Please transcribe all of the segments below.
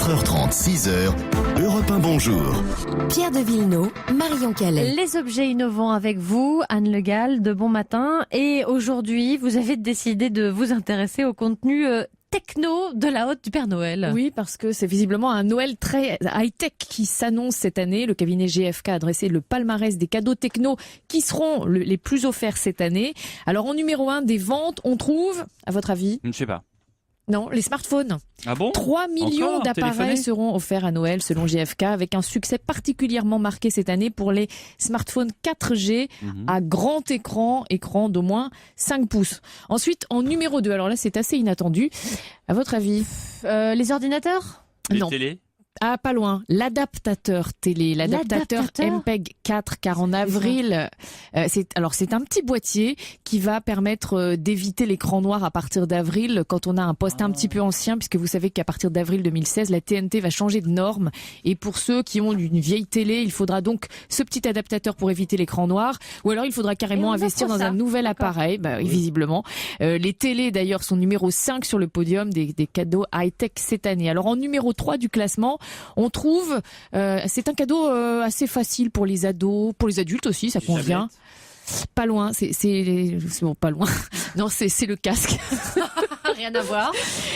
4h30, 6h, Europe 1 Bonjour. Pierre de Villeneuve, Marion Calais. Les objets innovants avec vous, Anne Le Gall de Bon Matin. Et aujourd'hui, vous avez décidé de vous intéresser au contenu techno de la Hotte du Père Noël. Oui, parce que c'est visiblement un Noël très high-tech qui s'annonce cette année. Le cabinet GFK a dressé le palmarès des cadeaux techno qui seront les plus offerts cette année. Alors en numéro 1 des ventes, on trouve, à votre avis? Je ne sais pas. Non, les smartphones. Ah bon? 3 millions Encore d'appareils téléphoner seront offerts à Noël selon GFK, avec un succès particulièrement marqué cette année pour les smartphones 4G à grand écran d'au moins 5 pouces. Ensuite, en numéro 2, alors là c'est assez inattendu. À votre avis? Les ordinateurs? Les Non. télés? Ah, pas loin. L'adaptateur télé, l'adaptateur MPEG 4, car en avril, c'est un petit boîtier qui va permettre d'éviter l'écran noir à partir d'avril quand on a un poste un petit peu ancien, puisque vous savez qu'à partir d'avril 2016, la TNT va changer de norme. Et pour ceux qui ont une vieille télé, il faudra donc ce petit adaptateur pour éviter l'écran noir, ou alors il faudra carrément investir dans un nouvel appareil, visiblement. Les télés d'ailleurs sont numéro 5 sur le podium des cadeaux high-tech cette année. Alors en numéro 3 du classement, on trouve, c'est un cadeau assez facile pour les ados, pour les adultes aussi, ça convient. Pas loin, c'est bon, pas loin. Non, c'est le casque. Rien à voir.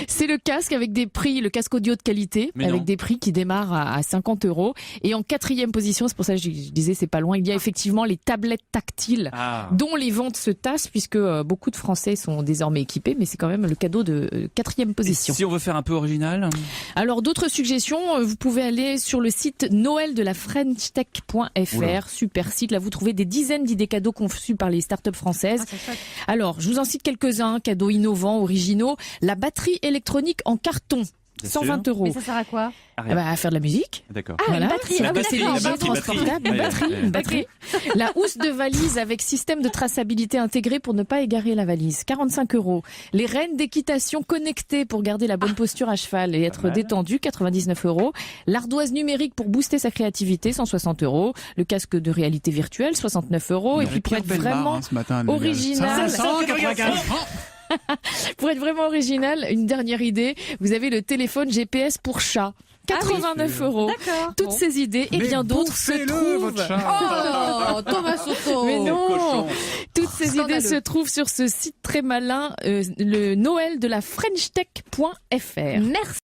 C'est le casque avec des prix, le casque audio de qualité, avec des prix qui démarrent à 50 €. Et en 4e position, c'est pour ça que je disais c'est pas loin, il y a effectivement les tablettes tactiles dont les ventes se tassent puisque beaucoup de Français sont désormais équipés, mais c'est quand même le cadeau de 4e position. Et si on veut faire un peu original? Alors d'autres suggestions, vous pouvez aller sur le site noel-de-la-frenchtech.fr, super site, là vous trouvez des dizaines d'idées cadeaux conçus par les startups françaises. Alors, je vous en cite quelques-uns, cadeaux innovants, originaux. La batterie électronique en carton. 120 €. Mais ça sert à quoi? À faire de la musique. D'accord. Une batterie. C'est léger, transportable. Une batterie. La housse de valise avec système de traçabilité intégré pour ne pas égarer la valise. 45 €. Les rênes d'équitation connectées pour garder la bonne posture à cheval et être détendu. 99 €. L'ardoise numérique pour booster sa créativité. 160 €. Le casque de réalité virtuelle. 69 €. Et puis pour être vraiment original. Pour être vraiment original, une dernière idée, vous avez le téléphone GPS pour chat. 89 €. D'accord. Toutes ces idées et bien d'autres se trouvent. Oh, Thomas Soto. Mais non. Toutes ces Scandaleux. idées se trouvent sur ce site très malin, le Noël de la Frenchtech.fr. Merci.